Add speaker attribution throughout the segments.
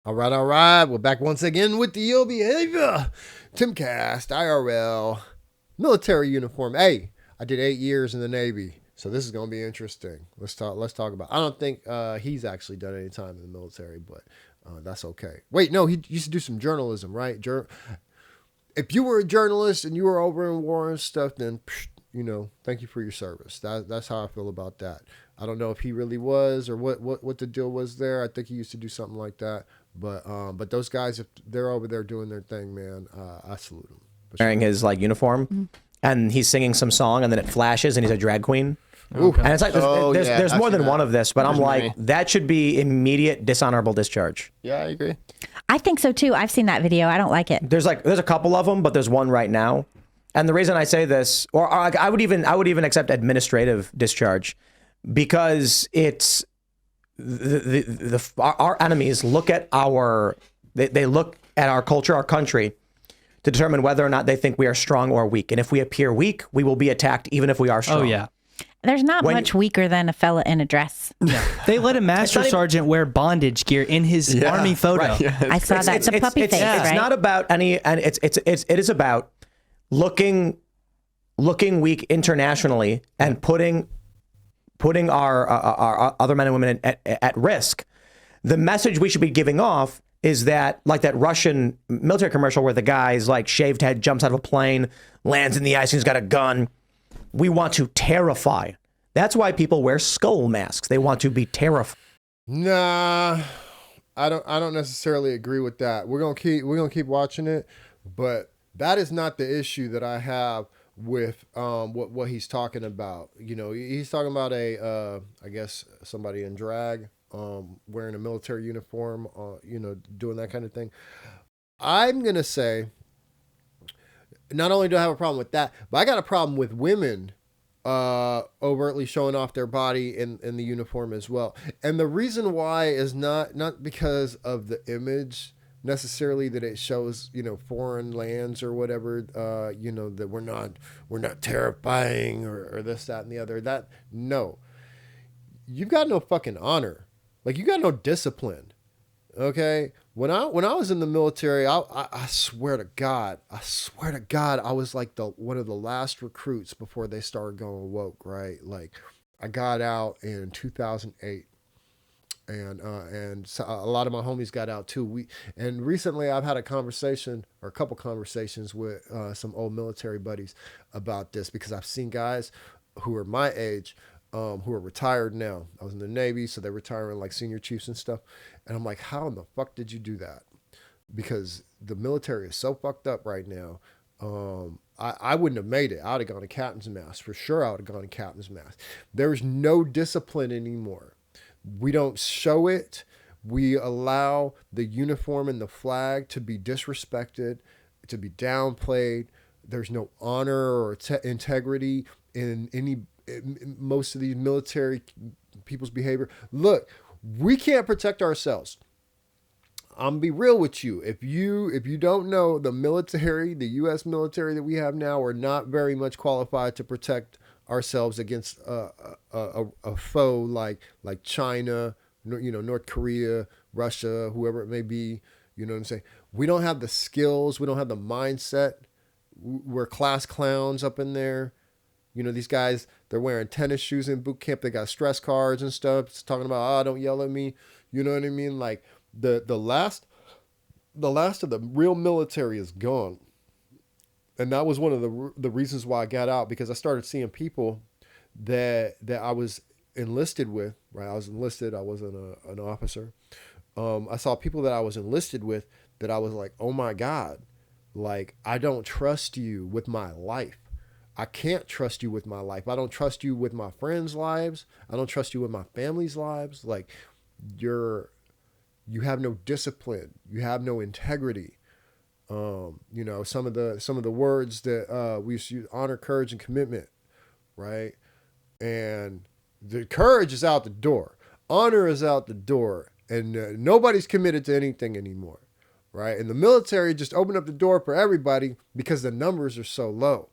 Speaker 1: All right. We're back once again with the ill behavior. Timcast, IRL, military uniform. Hey, I did 8 years in the Navy, so this is gonna be interesting. Let's talk about. I don't think he's actually done any time in the military, but that's okay. Wait, no, he used to do some journalism, right? If you were a journalist and you were over in war and stuff, then thank you for your service. That's how I feel about that. I don't know if he really was or what the deal was there. I think he used to do something like that. But those guys, if they're over there doing their thing, man, I salute them.
Speaker 2: Wearing his like uniform, and he's singing some song, and then it flashes, and he's a drag queen.
Speaker 1: Okay.
Speaker 2: And it's like there's more than one of this, but I'm like, that should be immediate dishonorable discharge.
Speaker 3: Yeah, I agree.
Speaker 4: I think so too. I've seen that video. I don't like it.
Speaker 2: There's a couple of them, but there's one right now. And the reason I say this, or I would even accept administrative discharge, because it's our enemies look at they look at our culture, our country, to determine whether or not they think we are strong or weak. And if we appear weak, we will be attacked, even if we are strong.
Speaker 5: Oh yeah.
Speaker 4: There's not much weaker than a fella in a dress.
Speaker 5: Yeah. They let a master sergeant wear bondage gear in his army photo.
Speaker 3: Right, yeah.
Speaker 4: I saw that. It's a puppy face, right?
Speaker 2: It's not about any, and it is about looking weak internationally and putting our other men and women at risk. The message we should be giving off is that, like that Russian military commercial where the guy's like shaved head jumps out of a plane, lands in the ice, and he's got a gun. We want to terrify. That's why people wear skull masks. They want to be terrified.
Speaker 1: Nah, I don't necessarily agree with that. We're gonna keep watching it, but that is not the issue that I have with what he's talking about. He's talking about I guess somebody in drag, wearing a military uniform, doing that kind of thing. I'm gonna say, not only do I have a problem with that, but I got a problem with women overtly showing off their body in the uniform as well. And the reason why is not because of the image necessarily that it shows, foreign lands or whatever, that we're not terrifying or this, that, and the other. That, no. You've got no fucking honor. Like, you got no discipline. Okay? When I was in the military, I swear to God, I was like one of the last recruits before they started going woke, right? Like, I got out in 2008. And so a lot of my homies got out too. And recently I've had a couple conversations with some old military buddies about this, because I've seen guys who are my age, who are retired now. I was in the Navy, so they're retiring like senior chiefs and stuff. And I'm like, how in the fuck did you do that? Because the military is so fucked up right now. I wouldn't have made it. I would have gone to captain's mast. For sure I would have gone to captain's mast. There's no discipline anymore. We don't show it. We allow the uniform and the flag to be disrespected, to be downplayed. There's no honor or integrity in most of these military people's behavior. Look, we can't protect ourselves. I'm gonna be real with you. If you don't know, the military, the U.S. military that we have now, are not very much qualified to protect ourselves against a foe like China, North Korea, Russia, whoever it may be. You know what I'm saying? We don't have the skills. We don't have the mindset. We're class clowns up in there. These guys, they're wearing tennis shoes in boot camp. They got stress cards and stuff. It's talking about, don't yell at me. You know what I mean? Like the last of the real military is gone. And that was one of the reasons why I got out, because I started seeing people that I was enlisted with, right? I was enlisted. I wasn't an officer. I saw people that I was enlisted with that I was like, oh my God, like, I don't trust you with my life. I can't trust you with my life. I don't trust you with my friends' lives. I don't trust you with my family's lives. Like, you have no discipline. You have no integrity. Some of the words that we used to use: honor, courage, and commitment, right? And the courage is out the door. Honor is out the door. And nobody's committed to anything anymore, right? And the military just opened up the door for everybody because the numbers are so low,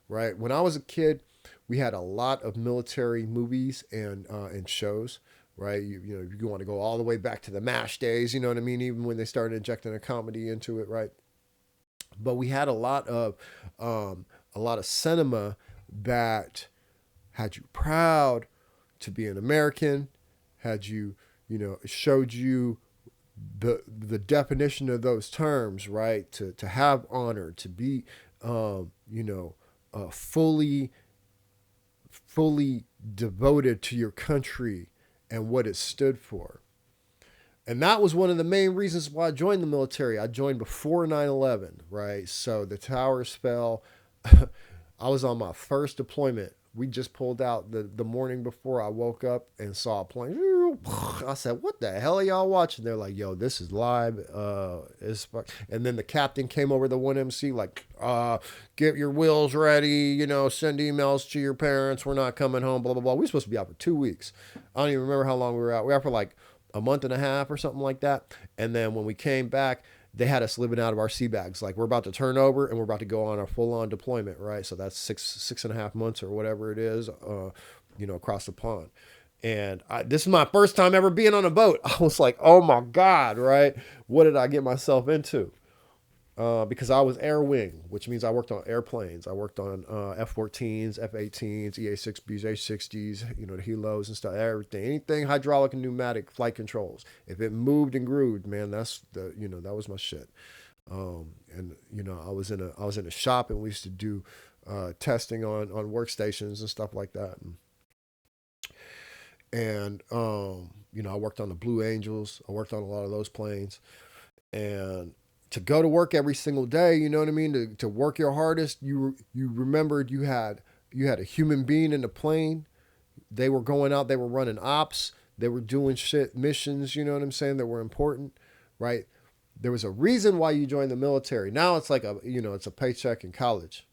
Speaker 1: right? When I was a kid, we had a lot of military movies and shows, right? You want to go all the way back to the MASH days, you know what I mean? Even when they started injecting a comedy into it, right? But we had a lot of cinema that had you proud to be an American, had you, showed you the definition of those terms, right? To have honor, to be, fully devoted to your country and what it stood for. And that was one of the main reasons why I joined the military. I joined before 9/11, right? So the towers fell. I was on my first deployment. We just pulled out the morning before I woke up and saw a plane. I said, what the hell are y'all watching? They're like, yo, this is live. And then the captain came over the 1MC like, get your wills ready, send emails to your parents. We're not coming home, blah, blah, blah. We were supposed to be out for 2 weeks. I don't even remember how long we were out. We were out for like a month and a half or something like that. And then when we came back, they had us living out of our sea bags. Like, we're about to turn over and we're about to go on a full-on deployment, right? So that's 6.5 months or whatever it is, across the pond. And this is my first time ever being on a boat. I was like, oh my God, right? What did I get myself into? Because I was air wing, which means I worked on airplanes. I worked on F-14s, F-18s, EA-6Bs, H-60s, the helos and stuff, everything. Anything hydraulic and pneumatic flight controls. If it moved and grooved, man, that's that was my shit. And I was in a shop and we used to do testing on workstations and stuff like that. And I worked on the Blue Angels. I worked on a lot of those planes. And to go to work every single day, you know what I mean? To work your hardest, you remembered you had a human being in the plane. They were going out, they were running ops, they were doing shit, missions, you know what I'm saying, that were important, right? There was a reason why you joined the military. Now it's like it's a paycheck in college.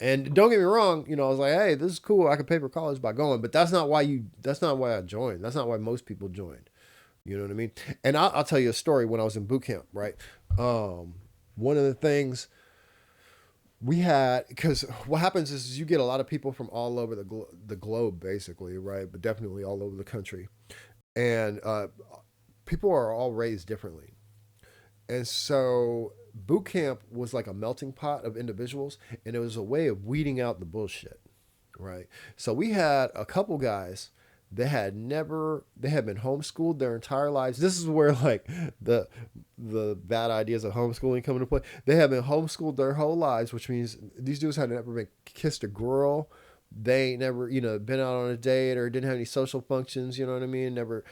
Speaker 1: And don't get me wrong, I was like, hey, this is cool. I could pay for college by going, but that's not why I joined. That's not why most people joined. You know what I mean? And I'll tell you a story when I was in boot camp, right? One of the things we had, because what happens is you get a lot of people from all over the globe, basically, right? But definitely all over the country. And people are all raised differently. And so boot camp was like a melting pot of individuals, and it was a way of weeding out the bullshit, right? So we had a couple guys that had been homeschooled their entire lives. This is where like the bad ideas of homeschooling come into play. They have been homeschooled their whole lives, which means these dudes had never been kissed a girl. They ain't never, been out on a date or didn't have any social functions, you know what I mean? Never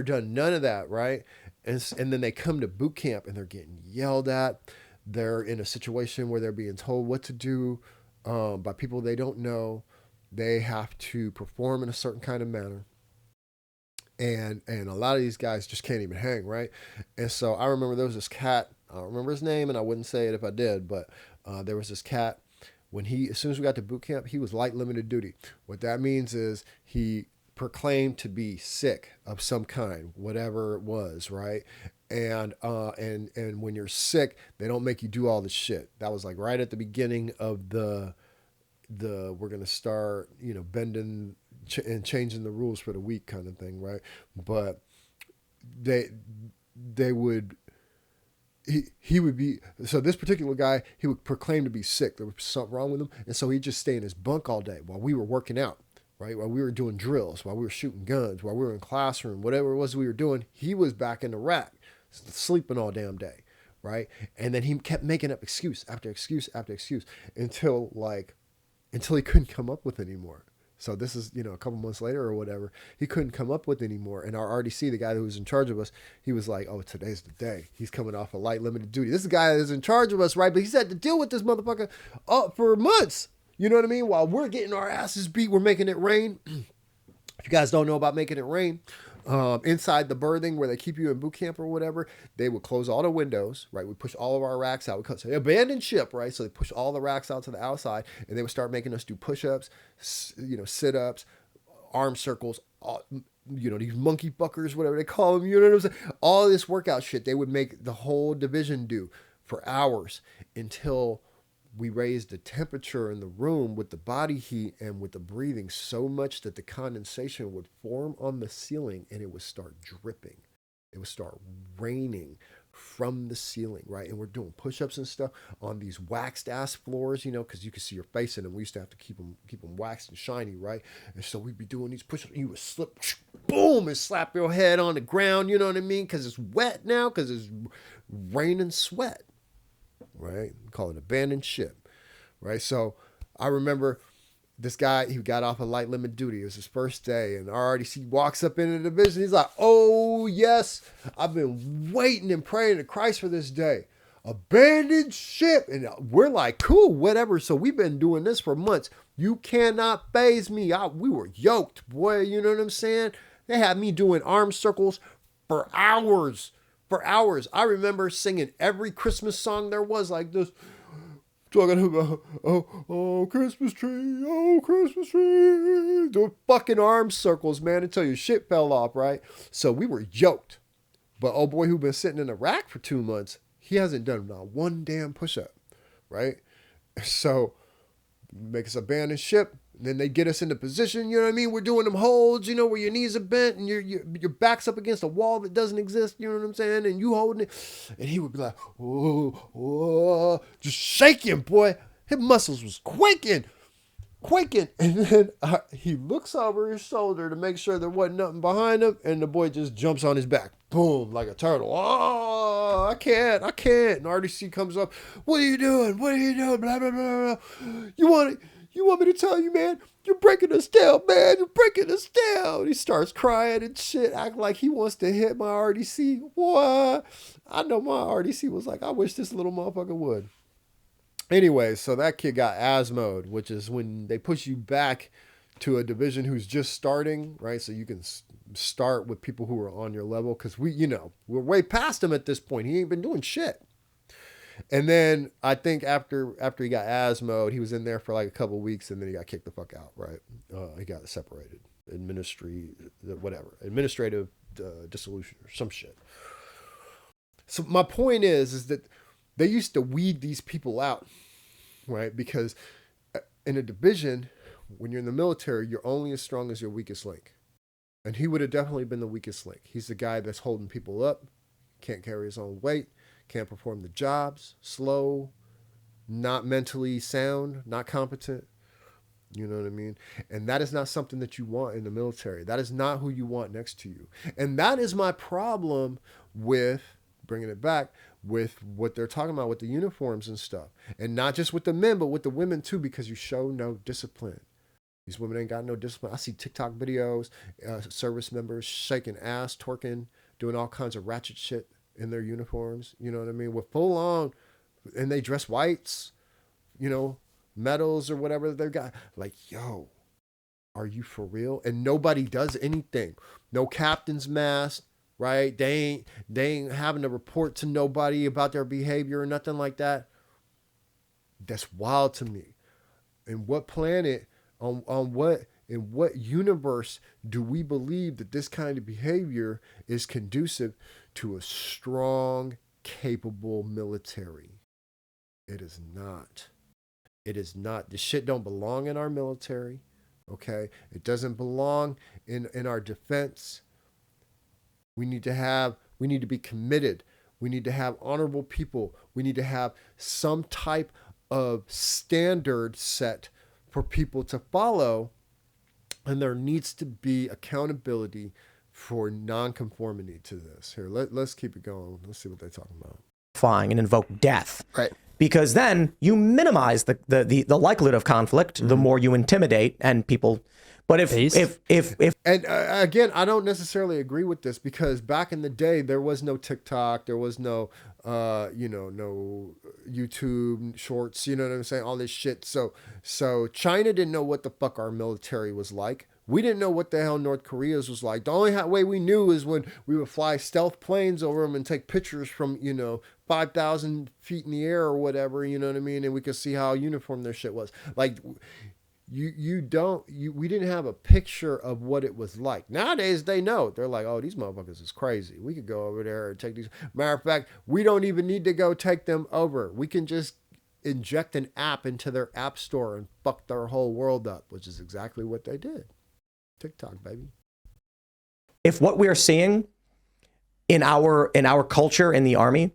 Speaker 1: done none of that, right? And then they come to boot camp and they're getting yelled at. They're in a situation where they're being told what to do by people they don't know. They have to perform in a certain kind of manner. And a lot of these guys just can't even hang, right? And so I remember there was this cat, I don't remember his name and I wouldn't say it if I did, but there was this cat, as soon as we got to boot camp, he was light limited duty. What that means is he proclaimed to be sick of some kind, whatever it was, right? And when you're sick, they don't make you do all this shit. That was like right at the beginning of the we're going to start, bending and changing the rules for the week kind of thing, right? But they would, he would be, so this particular guy, he would proclaim to be sick. There was something wrong with him. And so he'd just stay in his bunk all day while we were working out, right? While we were doing drills, while we were shooting guns, while we were in classroom, whatever it was we were doing, he was back in the rack, sleeping all damn day, right? And then he kept making up excuse after excuse after excuse until he couldn't come up with any more. So this is, a couple months later or whatever, he couldn't come up with any more. And our RDC, the guy who was in charge of us, he was like, oh, today's the day. He's coming off a light limited duty. This is the guy that's in charge of us, right? But he's had to deal with this motherfucker for months. You know what I mean? While we're getting our asses beat, we're making it rain. If you guys don't know about making it rain, inside the berthing where they keep you in boot camp or whatever, they would close all the windows, right? We push all of our racks out. So they abandoned ship, right? So they push all the racks out to the outside, and they would start making us do push-ups, sit-ups, arm circles, these monkey fuckers, whatever they call them, you know what I'm saying? All this workout shit they would make the whole division do for hours until we raised the temperature in the room with the body heat and with the breathing so much that the condensation would form on the ceiling and it would start dripping. It would start raining from the ceiling, right? And we're doing push-ups and stuff on these waxed ass floors, because you can see your face in them. We used to have to keep them waxed and shiny, right? And so we'd be doing these push-ups and you would slip, boom, and slap your head on the ground, you know what I mean? Because it's wet now, because it's raining sweat, right? We call it abandoned ship, right? So I remember this guy, he got off a light limit duty. It was his first day, and RRDC walks up into the division. He's like, oh, yes, I've been waiting and praying to Christ for this day. Abandoned ship. And we're like, cool, whatever. So we've been doing this for months. You cannot faze me. We were yoked, boy. You know what I'm saying? They had me doing arm circles for hours. For hours. I remember singing every Christmas song there was like this. Talking about, oh, Christmas tree, oh, Christmas tree. Doing fucking arm circles, man, until your shit fell off, right? So we were yoked. But old boy who been sitting in a rack for 2 months, he hasn't done not one damn push-up, right? So make us abandon ship. Then they get us into position, you know what I mean? We're doing them holds, where your knees are bent and your back's up against a wall that doesn't exist, you know what I'm saying? And you holding it. And he would be like, oh, just shaking, boy. His muscles was quaking. And then he looks over his shoulder to make sure there wasn't nothing behind him. And the boy just jumps on his back. Boom, like a turtle. Oh, I can't. And RDC comes up. What are you doing? Blah, blah, blah, blah. You want me to tell you, man? You're breaking us down, man. You're breaking us down. He starts crying and shit, acting like he wants to hit my RDC. What? I know my RDC was like, I wish this little motherfucker would. Anyway, so that kid got ASMO'd, which is when they push you back to a division who's just starting, right? So you can start with people who are on your level, because we're way past him at this point. He ain't been doing shit. And then I think after he got ASMO'd, he was in there for like a couple of weeks, and then he got kicked the fuck out, right? He got separated, administrative dissolution or some shit. So my point is that they used to weed these people out, right? Because in a division, when you're in the military, you're only as strong as your weakest link. And he would have definitely been the weakest link. He's the guy that's holding people up, can't carry his own weight, can't perform the jobs, slow, not mentally sound, not competent. You know what I mean? And that is not something that you want in the military. That is not who you want next to you. And that is my problem with, bringing it back, with what they're talking about with the uniforms and stuff. And not just with the men, but with the women too, because you show no discipline. These women ain't got no discipline. I see TikTok videos, service members shaking ass, twerking, doing all kinds of ratchet shit in their uniforms, you know what I mean? With full on, and they dress whites, medals or whatever they've got. Like, yo, are you for real? And nobody does anything. No captain's mask, right? They ain't having to report to nobody about their behavior or nothing like that. That's wild to me. And what planet, in what universe do we believe that this kind of behavior is conducive to a strong, capable military? It is not. It is not. This shit don't belong in our military, okay? It doesn't belong in our defense. We need to be committed. We need to have honorable people. We need to have some type of standard set for people to follow. And there needs to be accountability for nonconformity to this. Here, let's keep it going. Let's see what they're talking about.
Speaker 2: And invoke death.
Speaker 1: Right.
Speaker 2: Because then you minimize the likelihood of conflict, the more you intimidate and people. But if
Speaker 1: and again, I don't necessarily agree with this, because back in the day there was no TikTok, there was no no YouTube shorts, you know what I'm saying? All this shit. So China didn't know what the fuck our military was like. We didn't know what the hell North Korea's was like. The only way we knew is when we would fly stealth planes over them and take pictures from 5,000 feet in the air or whatever, you know what I mean? And we could see how uniform their shit was. Like, we didn't have a picture of what it was like. Nowadays they know. They're like, oh, these motherfuckers is crazy. We could go over there and take these. Matter of fact, we don't even need to go take them over. We can just inject an app into their app store and fuck their whole world up, which is exactly what they did. TikTok, baby.
Speaker 2: If what we are seeing in our culture in the army,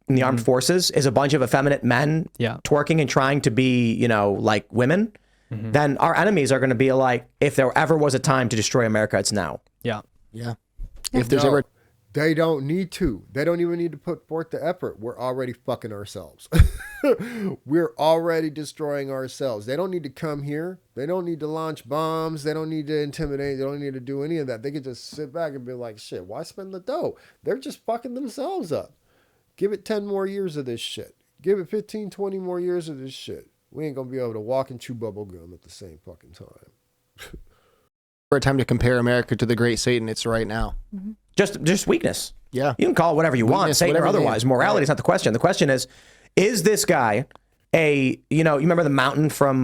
Speaker 2: in the armed forces, is a bunch of effeminate men twerking and trying to be, you know, like women, then our enemies are going to be like, if there ever was a time to destroy America, it's now.
Speaker 5: Yeah.
Speaker 3: If there's ever,
Speaker 1: they don't need to. They don't even need to put forth the effort. We're already fucking ourselves. We're already destroying ourselves. They don't need to come here. They don't need to launch bombs. They don't need to intimidate. They don't need to do any of that. They can just sit back and be like, shit, why spend the dough? They're just fucking themselves up. Give it 10 more years of this shit. Give it 15, 20 more years of this shit. We ain't gonna be able to walk and chew bubble gum at the same fucking time.
Speaker 3: for a time to compare America to the great Satan, it's right now.
Speaker 2: Just weakness.
Speaker 3: Yeah.
Speaker 2: You can call it whatever you want,
Speaker 3: Weakness,
Speaker 2: Satan or
Speaker 3: whatever,
Speaker 2: otherwise.
Speaker 3: yeah.
Speaker 2: Morality is not the question. The question is this guy you remember the mountain from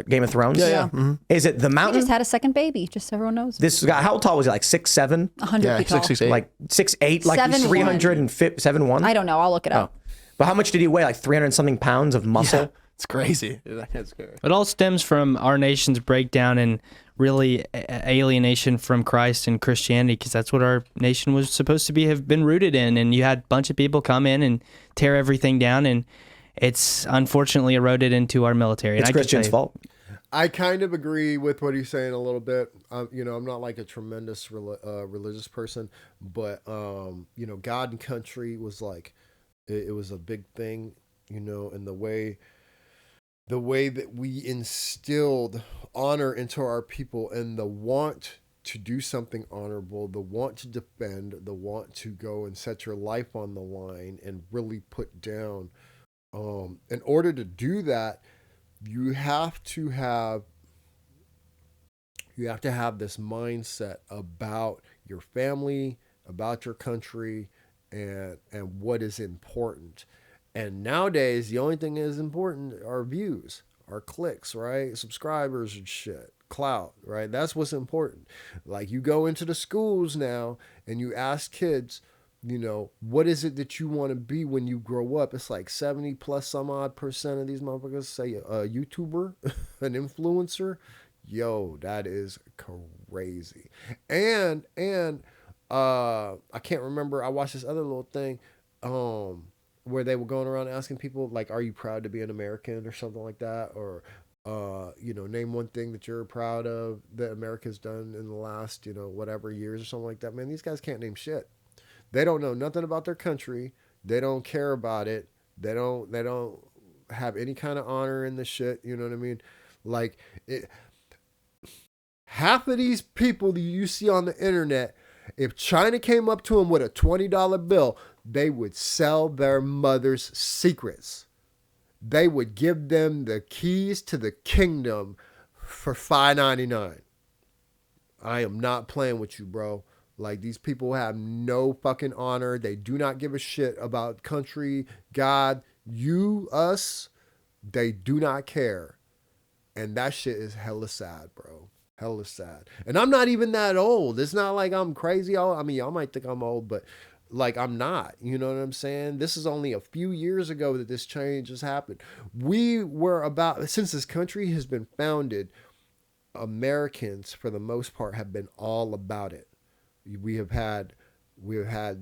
Speaker 2: Game of Thrones?
Speaker 3: Yeah.
Speaker 2: Is it the
Speaker 6: He
Speaker 2: mountain?
Speaker 6: just had a second baby, just so everyone knows.
Speaker 2: This guy, how tall was he? Like 6'7"?
Speaker 6: 100
Speaker 3: Yeah,
Speaker 6: feet tall.
Speaker 3: 6'8".
Speaker 2: Like 6'8"? Like he's
Speaker 6: 7'1".
Speaker 2: 307'1"?
Speaker 6: I don't know. I'll look it up.
Speaker 2: But how much did he weigh? Like 300 something pounds of muscle?
Speaker 3: It's crazy. It's scary.
Speaker 5: It all stems from our nation's breakdown and really alienation from Christ and Christianity, because that's what our nation was supposed to have been rooted in. And you had a bunch of people come in and tear everything down, and it's unfortunately eroded into our military.
Speaker 2: It's
Speaker 5: and I can
Speaker 2: Christian's
Speaker 5: say-
Speaker 2: fault.
Speaker 1: I kind of agree with what he's saying a little bit. I'm not like a tremendous religious person, but God and country was like, it was a big thing, and the way that we instilled honor into our people and the want to do something honorable, the want to defend, the want to go and set your life on the line and really put down. In order to do that, you have to have this mindset about your family, about your country, and what is important. And nowadays, the only thing that is important are views, are clicks, right? Subscribers and shit, clout, right? That's what's important. Like, you go into the schools now and you ask kids, what is it that you want to be when you grow up? It's like 70 plus some odd % of these motherfuckers say a YouTuber, an influencer. Yo, that is crazy. And I can't remember. I watched this other little thing where they were going around asking people, like, are you proud to be an American or something like that? Or, name one thing that you're proud of that America's done in the last, whatever years or something like that. Man, these guys can't name shit. They don't know nothing about their country. They don't care about it. They don't have any kind of honor in the shit. You know what I mean? Like, half of these people that you see on the internet, if China came up to them with a $20 bill, they would sell their mother's secrets. They would give them the keys to the kingdom for $5.99. I am not playing with you, bro. Like, these people have no fucking honor. They do not give a shit about country, God, you, us. They do not care. And that shit is hella sad, bro. Hella sad. And I'm not even that old. It's not like I'm crazy. I mean, y'all might think I'm old, but like, I'm not. You know what I'm saying? This is only a few years ago that this change has happened. Since this country has been founded, Americans, for the most part, have been all about it. We have had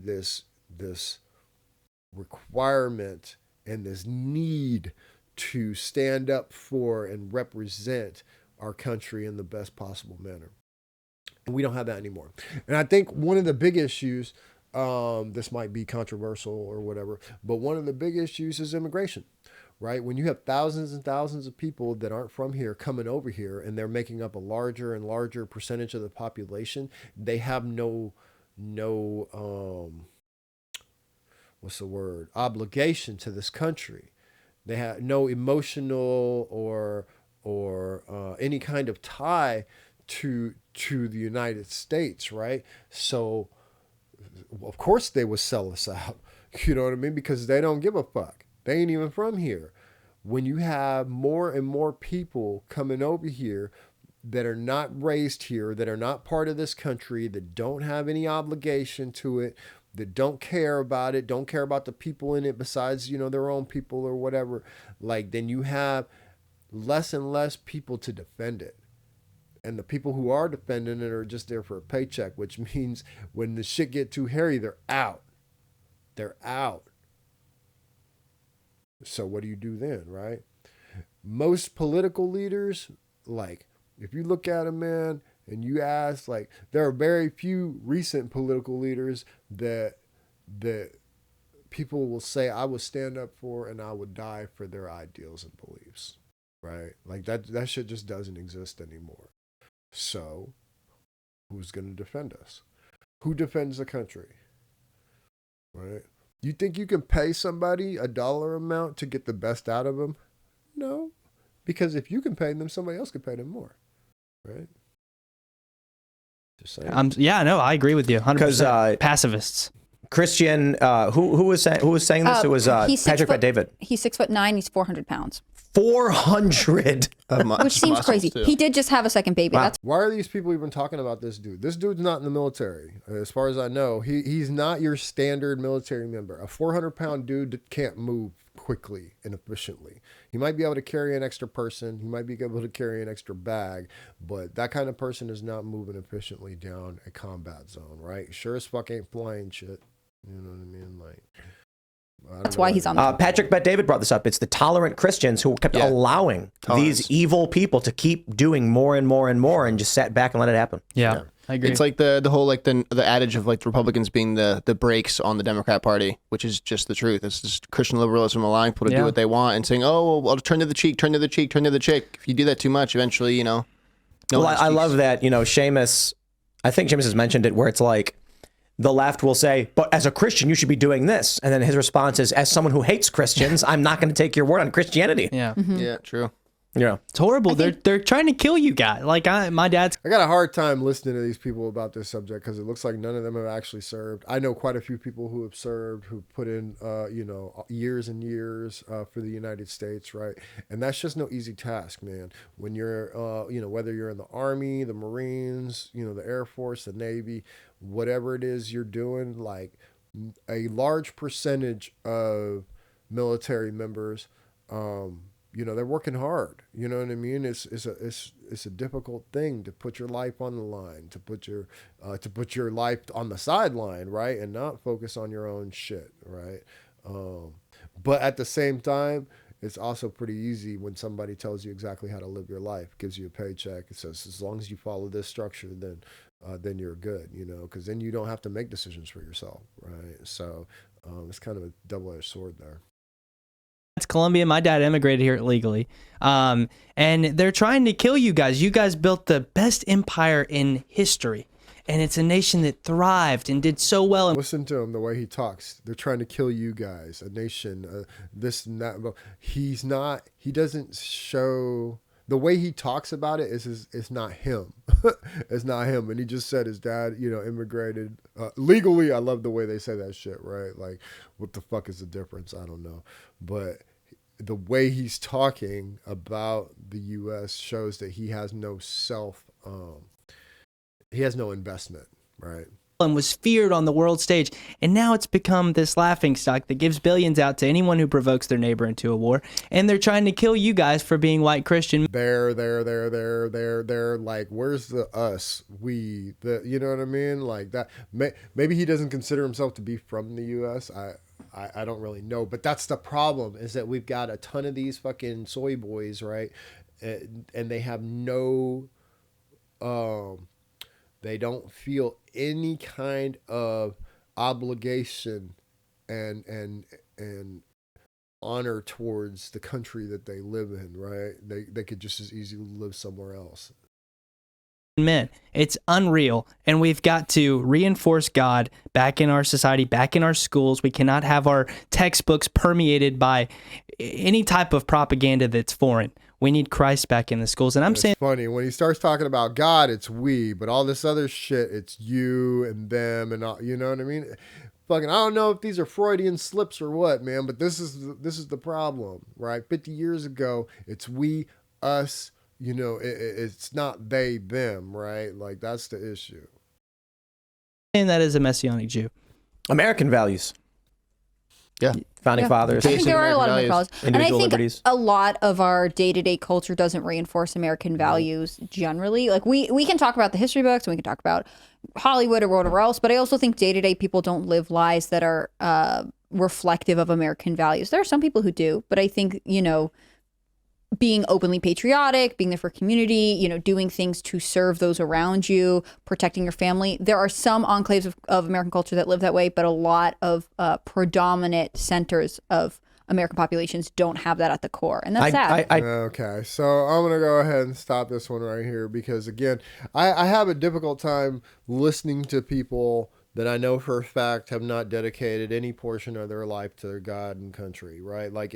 Speaker 1: this requirement and this need to stand up for and represent our country in the best possible manner. And we don't have that anymore. And I think one of the big issues, this might be controversial or whatever, but one of the big issues is immigration, right? When you have thousands and thousands of people that aren't from here coming over here, and they're making up a larger and larger percentage of the population, they have no obligation to this country. They have no emotional or any kind of tie to the United States, right? So of course they would sell us out. You know what I mean? Because they don't give a fuck. They ain't even from here. When you have more and more people coming over here that are not raised here, that are not part of this country, that don't have any obligation to it, that don't care about it, don't care about the people in it besides, their own people or whatever, like, then you have less and less people to defend it. And the people who are defending it are just there for a paycheck, which means when the shit get too hairy, they're out. They're out. So what do you do then, right? Most political leaders, like, if you look at them, man, and you ask, like, there are very few recent political leaders that people will say, I would stand up for and I would die for their ideals and beliefs, right? Like, that shit just doesn't exist anymore. So who's going to defend us? Who defends the country, right? You think you can pay somebody a dollar amount to get the best out of them? No, because if you can pay them, somebody else can pay them more, right? Just saying.
Speaker 5: Yeah, no, I agree with you. 100%. Pacifists.
Speaker 2: Christian, who was saying this? It was Patrick Bet-David.
Speaker 6: He's 6'9". He's 400 pounds.
Speaker 2: 400,
Speaker 6: which seems crazy.
Speaker 3: Too.
Speaker 6: He did just have a second baby.
Speaker 2: Wow.
Speaker 6: That's
Speaker 1: Why are these people even talking about this dude? This dude's not in the military. As far as I know, he's not your standard military member. A 400-pound dude can't move quickly and efficiently. He might be able to carry an extra person. He might be able to carry an extra bag, but that kind of person is not moving efficiently down a combat zone, right? Sure as fuck ain't flying shit. You know what I mean? Like,
Speaker 6: That's why he's on the
Speaker 2: Patrick Bet-David brought this up. It's the tolerant Christians who kept allowing these evil people to keep doing more and more and more and just sat back and let it happen.
Speaker 5: Yeah. I agree.
Speaker 3: It's like the whole, like, the adage of, like, the Republicans being the brakes on the Democrat Party, which is just the truth. It's just Christian liberalism allowing people to do what they want and saying, oh, well, turn to the cheek, turn to the cheek, turn to the cheek. If you do that too much, eventually, no.
Speaker 2: Well, I love that, Seamus, I think Seamus has mentioned it, where it's like, the left will say, but as a Christian, you should be doing this. And then his response is, as someone who hates Christians, I'm not going to take your word on Christianity.
Speaker 5: Yeah.
Speaker 6: Mm-hmm.
Speaker 3: Yeah, true.
Speaker 2: Yeah.
Speaker 5: It's horrible. They're trying to kill you guys. Like, my dad's...
Speaker 1: I got a hard time listening to these people about this subject because it looks like none of them have actually served. I know quite a few people who have served, who put in, years and years for the United States, right? And that's just no easy task, man. When you're, whether you're in the Army, the Marines, the Air Force, the Navy, whatever it is you're doing, like, a large percentage of military members, they're working hard. You know what I mean? It's a difficult thing to put your life on the line, to put your life on the sideline, right, and not focus on your own shit, right? But at the same time, it's also pretty easy when somebody tells you exactly how to live your life, gives you a paycheck, it says as long as you follow this structure, then you're good, because then you don't have to make decisions for yourself, right? So it's kind of a double-edged sword there.
Speaker 5: It's Colombian. My dad immigrated here illegally. And they're trying to kill you guys. You guys built the best empire in history. And it's a nation that thrived and did so well.
Speaker 1: Listen to him, the way he talks. They're trying to kill you guys, a nation, this and that. He doesn't show... The way he talks about it is not him. It's not him. And he just said his dad, immigrated legally. I love the way they say that shit, right? Like, what the fuck is the difference? I don't know. But the way he's talking about the U.S. shows that he has no he has no investment, right?
Speaker 5: And was feared on the world stage, and now it's become this laughingstock that gives billions out to anyone who provokes their neighbor into a war. And they're trying to kill you guys for being white Christian.
Speaker 1: They're like, where's the us? You know what I mean? Like that. Maybe he doesn't consider himself to be from the U.S. I don't really know, but that's the problem, is that we've got a ton of these fucking soy boys, right? And they have no, they don't feel any kind of obligation and honor towards the country that they live in, right? They could just as easily live somewhere else.
Speaker 5: Men, it's unreal, and we've got to reinforce God back in our society, back in our schools. We cannot have our textbooks permeated by any type of propaganda that's foreign. We need Christ back in the schools. And
Speaker 1: it's funny when he starts talking about God, it's we, but all this other shit, it's you and them and all, you know what I mean? Fucking, I don't know if these are Freudian slips or what, man, but this is the problem, right? 50 years ago, it's we, us. It's not they, them, right? Like, that's the issue.
Speaker 5: And that is a Messianic Jew.
Speaker 2: American values.
Speaker 3: Yeah.
Speaker 2: Founding fathers.
Speaker 6: I think there are a lot of
Speaker 3: American
Speaker 6: values. And I
Speaker 2: Individual
Speaker 6: think
Speaker 2: liberties.
Speaker 6: a lot of our day-to-day culture doesn't reinforce American values generally. Like we can talk about the history books, and we can talk about Hollywood or whatever else, but I also think day-to-day people don't live lives that are reflective of American values. There are some people who do, but I think, being openly patriotic, being there for community, doing things to serve those around you, protecting your family. There are some enclaves of American culture that live that way, but a lot of predominant centers of American populations don't have that at the core. And that's sad.
Speaker 1: Okay, so I'm going to go ahead and stop this one right here because, again, I have a difficult time listening to people that I know for a fact have not dedicated any portion of their life to their God and country, right? Like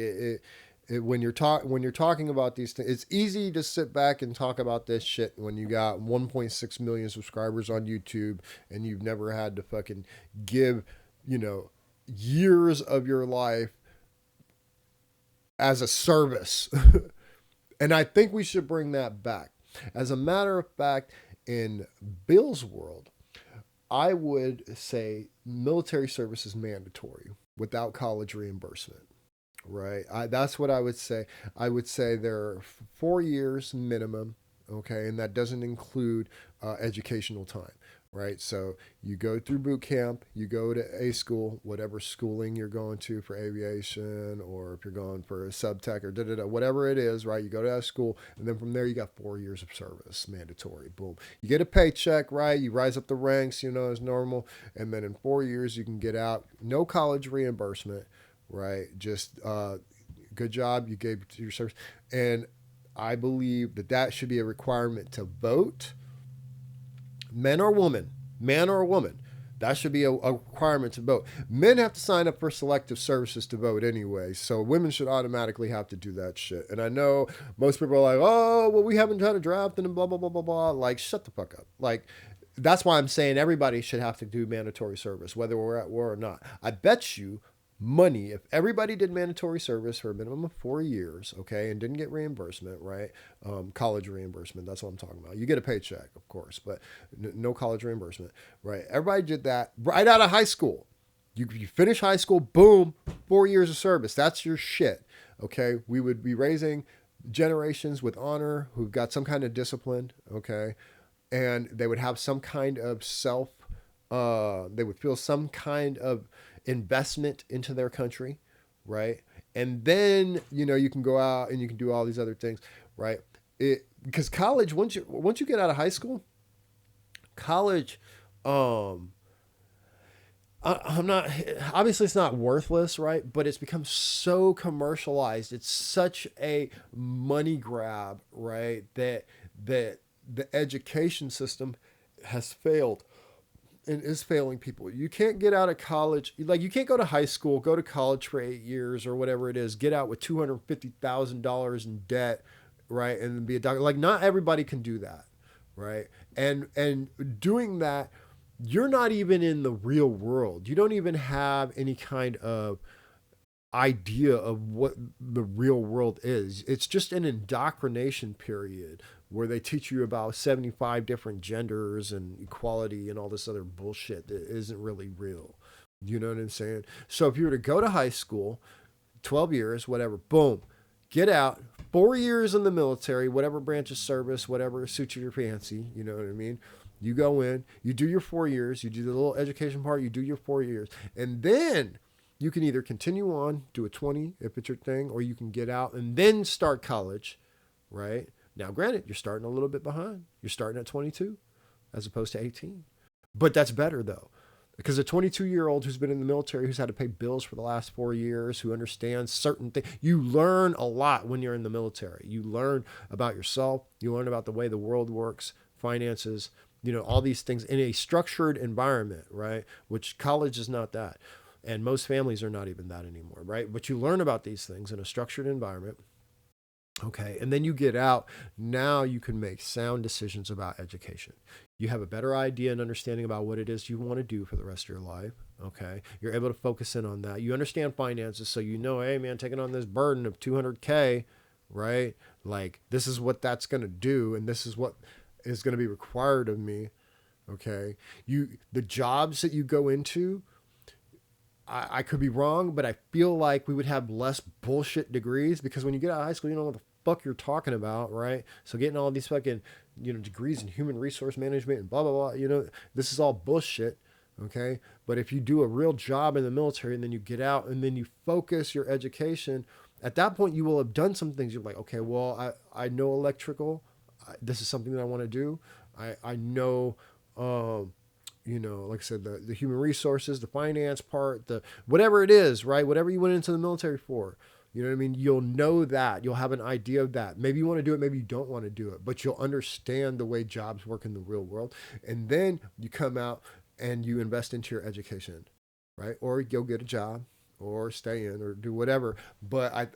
Speaker 1: when you're talking about these things, it's easy to sit back and talk about this shit when you got 1.6 million subscribers on YouTube and you've never had to fucking give, years of your life as a service. And I think we should bring that back. As a matter of fact, in Bill's world, I would say military service is mandatory without college reimbursement. Right. That's what I would say. I would say there are 4 years minimum. Okay. And that doesn't include educational time. Right. So you go through boot camp, you go to A school, whatever schooling you're going to for aviation, or if you're going for a sub-tech or whatever it is, right? You go to that school, and then from there you got 4 years of service, mandatory. Boom. You get a paycheck, right? You rise up the ranks, as normal. And then in 4 years you can get out. No college reimbursement. Right. Just good job. You gave to your service. And I believe that should be a requirement to vote. Man or woman, that should be a requirement to vote. Men have to sign up for selective services to vote anyway. So women should automatically have to do that shit. And I know most people are like, oh, well, we haven't done a draft and blah, blah, blah, blah, blah. Like, shut the fuck up. Like, that's why I'm saying everybody should have to do mandatory service, whether we're at war or not. I bet you money, if everybody did mandatory service for a minimum of 4 years, okay, and didn't get reimbursement, right? College reimbursement, that's what I'm talking about. You get a paycheck, of course, but no college reimbursement, right? Everybody did that right out of high school. You finish high school, boom, 4 years of service. That's your shit, okay? We would be raising generations with honor who've got some kind of discipline, okay? And they would have some kind of they would feel some kind of investment into their country, right? And then you can go out and you can do all these other things, right? Because college, once you get out of high school, college, I'm not, obviously it's not worthless, right? But it's become so commercialized. It's such a money grab, right? That the education system has failed. And is failing people. You can't get out of college. Like, you can't go to high school, go to college for 8 years or whatever it is, get out with $250,000 in debt, right? And be a doctor. Like, not everybody can do that, right? And doing that, you're not even in the real world. You don't even have any kind of idea of what the real world is. It's just an indoctrination period where they teach you about 75 different genders and equality and all this other bullshit that isn't really real. You know what I'm saying? So if you were to go to high school, 12 years, whatever, boom, get out, 4 years in the military, whatever branch of service, whatever suits your fancy, you know what I mean? You go in, you do your 4 years, you do the little education part, you do your 4 years, and then you can either continue on, do a 20 if it's your thing, or you can get out and then start college, right? Now, granted, you're starting a little bit behind. You're starting at 22 as opposed to 18. But that's better, though, because a 22-year-old who's been in the military, who's had to pay bills for the last 4 years, who understands certain things, you learn a lot when you're in the military. You learn about yourself. You learn about the way the world works, finances, all these things in a structured environment, right? Which college is not that. And most families are not even that anymore, right? But you learn about these things in a structured environment. Okay, and then you get out. Now you can make sound decisions about education. You have a better idea and understanding about what it is you want to do for the rest of your life. Okay, you're able to focus in on that. You understand finances, so hey man, taking on this burden of $200K, right? Like, this is what that's going to do, and this is what is going to be required of me. Okay, the jobs that you go into, I could be wrong, but I feel like we would have less bullshit degrees, because when you get out of high school, you don't know what the fuck you're talking about, right? So getting all these fucking, degrees in human resource management and blah, blah, blah, this is all bullshit. Okay. But if you do a real job in the military and then you get out and then you focus your education, at that point you will have done some things. You're like, okay, well, I know electrical. This is something that I want to do. I know, like I said, the human resources, the finance part, the whatever it is, right? Whatever you went into the military for, you know what I mean? You'll know that. You'll have an idea of that. Maybe you want to do it, maybe you don't want to do it, but you'll understand the way jobs work in the real world. And then you come out and you invest into your education, right? Or go get a job or stay in or do whatever. But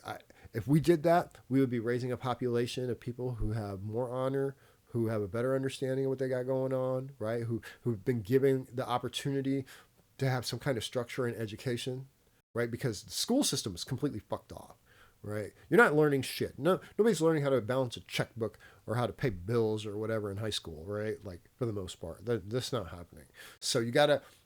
Speaker 1: if we did that, we would be raising a population of people who have more honor, who have a better understanding of what they got going on, right? Who've been given the opportunity to have some kind of structure in education, right? Because the school system is completely fucked off, right? You're not learning shit. Nobody's learning how to balance a checkbook or how to pay bills or whatever in high school, right? Like, for the most part, that's not happening. So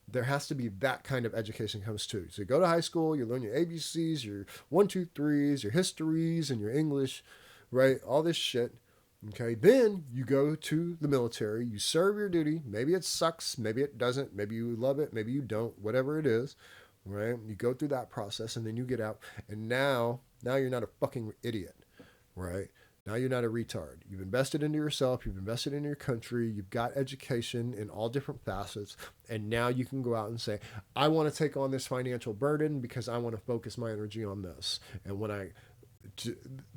Speaker 1: there has to be that kind of education comes too. So you go to high school, you learn your ABCs, your 1, 2, 3s, your histories, and your English, right? All this shit. Okay, then you go to the military, you serve your duty. Maybe it sucks, maybe it doesn't, maybe you love it, maybe you don't, whatever it is, right? You go through that process and then you get out, and now you're not a fucking idiot, right? Now you're not a retard. You've invested into yourself, you've invested in your country, you've got education in all different facets, and now you can go out and say, I want to take on this financial burden because I want to focus my energy on this. And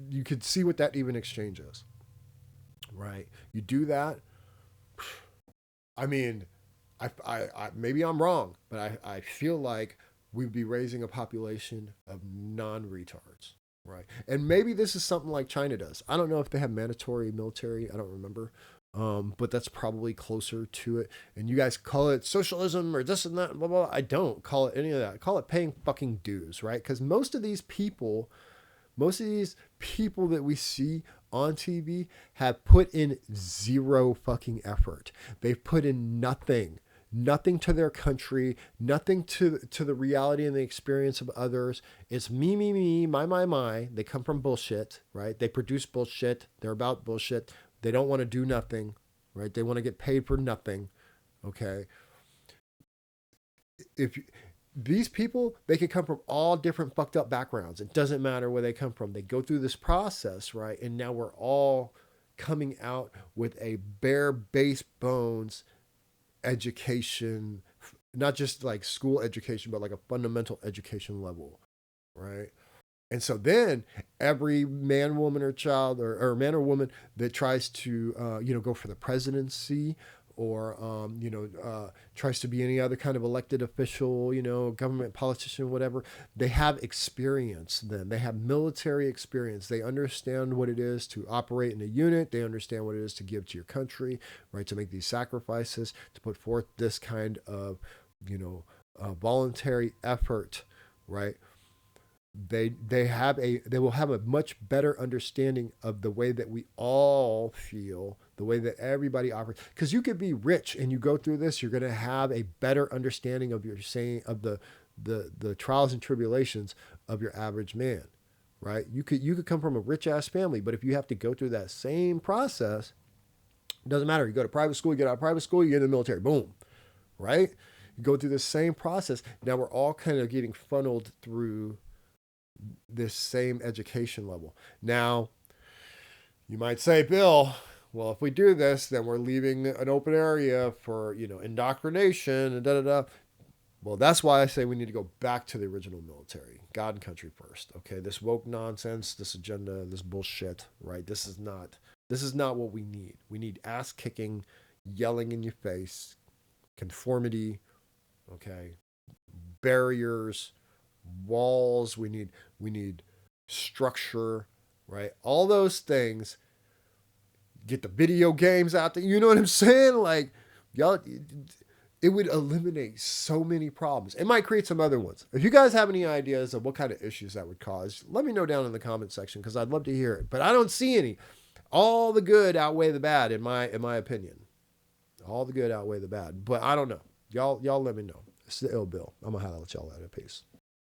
Speaker 1: you could see what that even exchange is. Right. You do that. I mean, I maybe I'm wrong, but I feel like we'd be raising a population of non-retards. Right. And maybe this is something like China does. I don't know if they have mandatory military. I don't remember. But that's probably closer to it. And you guys call it socialism or this and that, blah, blah, blah. I don't call it any of that. I call it paying fucking dues, right? Because most of these people that we see on TV have put in zero fucking effort. They've put in nothing to their country, nothing to the reality and the experience of others. It's me, my. They come from bullshit, right? They produce bullshit. They're about bullshit. They don't want to do nothing, right? They want to get paid for nothing, okay? These people, they can come from all different fucked up backgrounds. It doesn't matter where they come from. They go through this process, right? And now we're all coming out with a bare base bones education, not just like school education, but like a fundamental education level, right? And so then every man, woman, or child, or man or woman that tries to, go for the presidency, or, tries to be any other kind of elected official, government politician, whatever, they have experience then. They have military experience. They understand what it is to operate in a unit. They understand what it is to give to your country, right? To make these sacrifices, to put forth this kind of, voluntary effort, right? They will have a much better understanding of the way that we all feel, the way that everybody operates. Because you could be rich and you go through this, you're going to have a better understanding of the trials and tribulations of your average man, right? You could come from a rich ass family, but if you have to go through that same process, it doesn't matter. You go to private school, you get out of private school, you get in the military, boom, right? You go through the same process. Now we're all kind of getting funneled through this same education level. Now, you might say, Bill, well, if we do this, then we're leaving an open area for, indoctrination and da-da-da. Well, that's why I say we need to go back to the original military. God and country first. Okay, this woke nonsense, this agenda, this bullshit, right? This is not what we need. We need ass kicking, yelling in your face, conformity, okay, barriers, walls. We need structure, right? All those things. Get the video games out there. You know what I'm saying? Like, y'all, it would eliminate so many problems. It might create some other ones. If you guys have any ideas of what kind of issues that would cause, let me know down in the comment section, because I'd love to hear it. But I don't see any. All the good outweigh the bad, in my opinion. All the good outweigh the bad. But I don't know. Y'all let me know. It's the ill bill. I'm gonna holler at y'all later. Peace.